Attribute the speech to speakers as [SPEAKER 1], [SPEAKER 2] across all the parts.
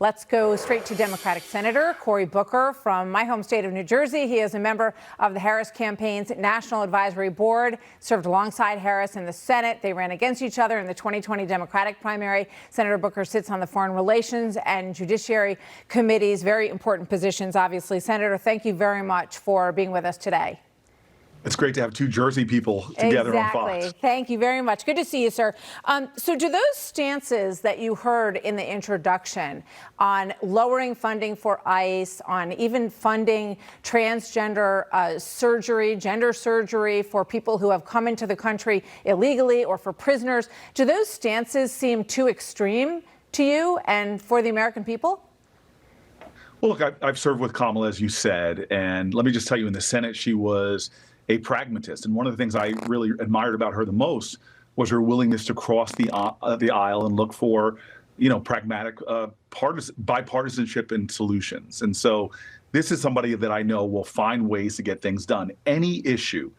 [SPEAKER 1] Let's go straight to Democratic Senator Cory Booker from my home state of New Jersey. He is a member of the Harris campaign's National Advisory Board, served alongside Harris in the Senate. They ran against each other in the 2020 Democratic primary. Senator Booker sits on the Foreign Relations and Judiciary Committees, very important positions, obviously. Senator, thank you very much for being with us today.
[SPEAKER 2] It's great to have two Jersey people together on Fox.
[SPEAKER 1] Exactly. Thank you very much. Good to see you, sir. So do those stances that you heard in the introduction on lowering funding for ICE, on even funding transgender surgery, gender surgery for people who have come into the country illegally or for prisoners, do those stances seem too extreme to you and for the American people?
[SPEAKER 2] Well, look, I've served with Kamala, as you said, and let me just tell you, in the Senate, she was a pragmatist. And one of the things I really admired about her the most was her willingness to cross the aisle and look for, pragmatic bipartisanship and solutions. And so this is somebody that I know will find ways to get things done. Any issue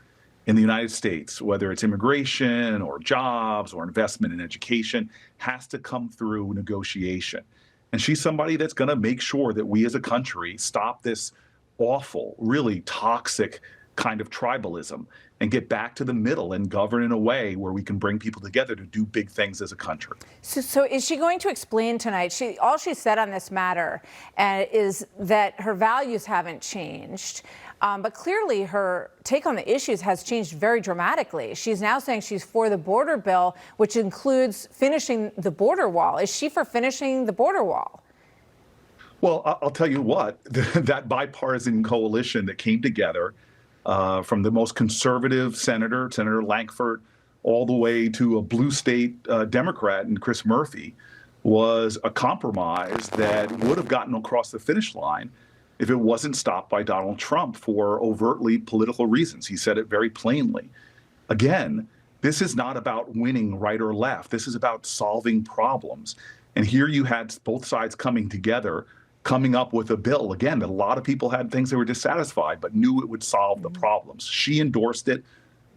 [SPEAKER 2] in the United States, whether it's immigration or jobs or investment in education, has to come through negotiation. And she's somebody that's going to make sure that we as a country stop this awful, really toxic kind of tribalism and get back to the middle and govern in a way where we can bring people together to do big things as a country.
[SPEAKER 1] So is she going to explain tonight? All she said on this matter is that her values haven't changed, but clearly her take on the issues has changed very dramatically. She's now saying she's for the border bill, which includes finishing the border wall. Is she for finishing the border wall?
[SPEAKER 2] Well, I'll tell you what, that bipartisan coalition that came together from the most conservative Senator Lankford, all the way to a blue state Democrat and Chris Murphy, was a compromise that would have gotten across the finish line if it wasn't stopped by Donald Trump for overtly political reasons. He said it very plainly. Again, this is not about winning right or left. This is about solving problems. And here you had both sides coming together, coming up with a bill, again, that a lot of people had things they were dissatisfied, but knew it would solve the problems. She endorsed it.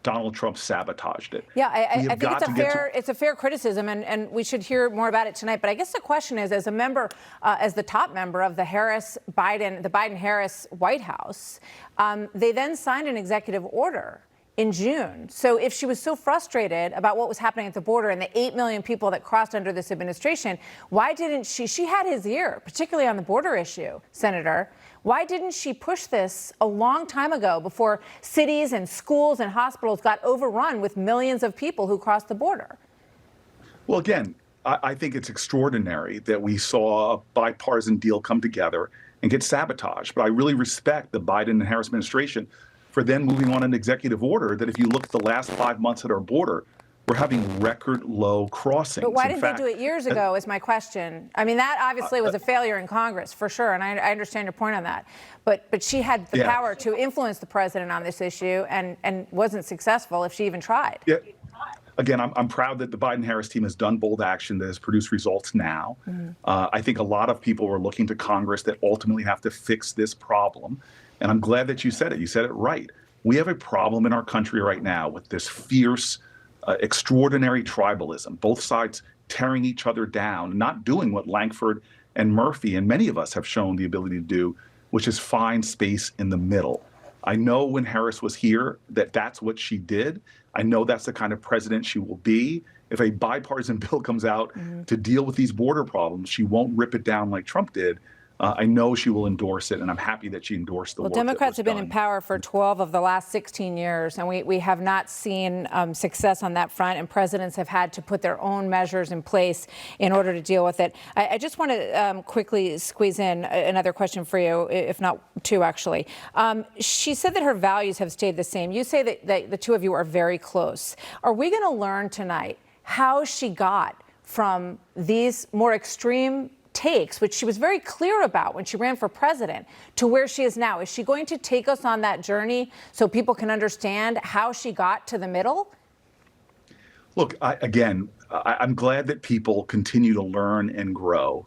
[SPEAKER 2] Donald Trump sabotaged it.
[SPEAKER 1] Yeah, I think it's a fair criticism, and we should hear more about it tonight. But I guess the question is, as a member, as the top member of the Biden-Harris White House, they then signed an executive order in June. So if she was so frustrated about what was happening at the border and the 8 million people that crossed under this administration, why didn't she had his ear, particularly on the border issue, Senator. Why didn't she push this a long time ago before cities and schools and hospitals got overrun with millions of people who crossed the border?
[SPEAKER 2] Well, again, I think it's extraordinary that we saw a bipartisan deal come together and get sabotaged. But I really respect the Biden and Harris administration for then moving on an executive order that, if you look at the last 5 months at our border, we're having record low crossings.
[SPEAKER 1] But why didn't they do it years ago is my question. I mean, that obviously was a failure in Congress, for sure, and I understand your point on that. But she had the power to influence the president on this issue and wasn't successful if she even tried.
[SPEAKER 2] Yeah. Again, I'm proud that the Biden-Harris team has done bold action that has produced results now. I think a lot of people are looking to Congress that ultimately have to fix this problem. And I'm glad that you said it. You said it right. We have a problem in our country right now with this fierce, extraordinary tribalism, both sides tearing each other down, not doing what Lankford and Murphy and many of us have shown the ability to do, which is find space in the middle. I know when Harris was here that that's what she did. I know that's the kind of president she will be. If a bipartisan bill comes out to deal with these border problems, she won't rip it down like Trump did. I know she will endorse it, and I'm happy that she endorsed the work.
[SPEAKER 1] Well, Democrats have been in power for 12 of the last 16 years, and we have not seen success on that front, and presidents have had to put their own measures in place in order to deal with it. I just want to quickly squeeze in another question for you, if not two, actually. She said that her values have stayed the same. You say that the two of you are very close. Are we going to learn tonight how she got from these more extreme takes, which she was very clear about when she ran for president, to where she is now? Is she going to take us on that journey so people can understand how she got to the middle?
[SPEAKER 2] Look, I'm glad that people continue to learn and grow.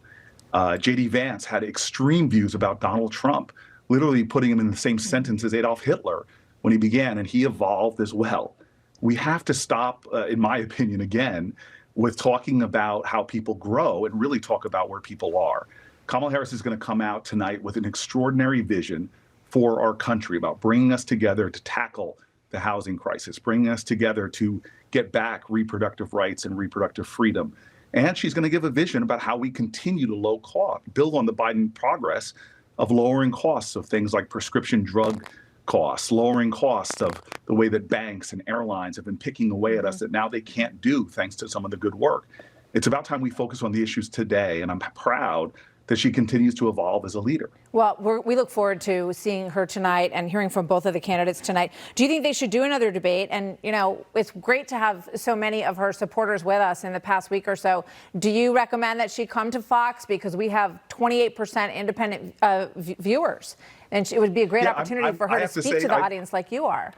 [SPEAKER 2] J.D. Vance had extreme views about Donald Trump, literally putting him in the same sentence as Adolf Hitler when he began, and he evolved as well. We have to stop, in my opinion, again, with talking about how people grow and really talk about where people are. Kamala Harris is going to come out tonight with an extraordinary vision for our country about bringing us together to tackle the housing crisis, bringing us together to get back reproductive rights and reproductive freedom. And she's going to give a vision about how we continue to build on the Biden progress of lowering costs of things like prescription drug costs, lowering costs of the way that banks and airlines have been picking away at us that now they can't do thanks to some of the good work. It's about time we focus on the issues today, and I'm proud that she continues to evolve as a leader.
[SPEAKER 1] Well, we look forward to seeing her tonight and hearing from both of the candidates tonight. Do you think they should do another debate? And, you know, it's great to have so many of her supporters with us in the past week or so. Do you recommend that she come to Fox? Because we have 28% independent viewers. And it would be a great opportunity for her to speak to the audience like you are.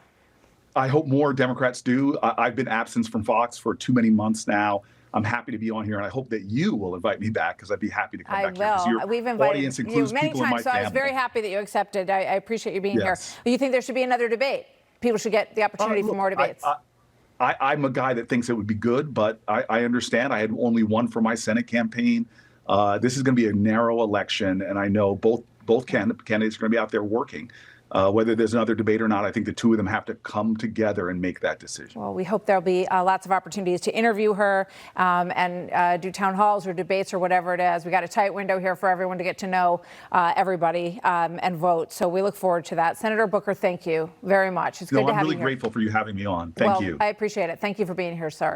[SPEAKER 2] I hope more Democrats do. I've been absent from Fox for too many months now. I'm happy to be on here, and I hope that you will invite me back because I'd be happy to come back here.
[SPEAKER 1] I will. We've invited you many times, so I was very happy that you accepted. I appreciate you being here. Do you think there should be another debate? People should get the opportunity for more debates.
[SPEAKER 2] I'm a guy that thinks it would be good, but I understand. I had only one for my Senate campaign. This is going to be a narrow election, and I know both candidates are going to be out there working. Whether there's another debate or not, I think the two of them have to come together and make that decision.
[SPEAKER 1] Well, we hope there'll be lots of opportunities to interview her and do town halls or debates or whatever it is. We got a tight window here for everyone to get to know everybody and vote. So we look forward to that. Senator Booker, thank you very much. It's good to have you here.
[SPEAKER 2] I'm really grateful for you having me on. Thank you.
[SPEAKER 1] I appreciate it. Thank you for being here, sir.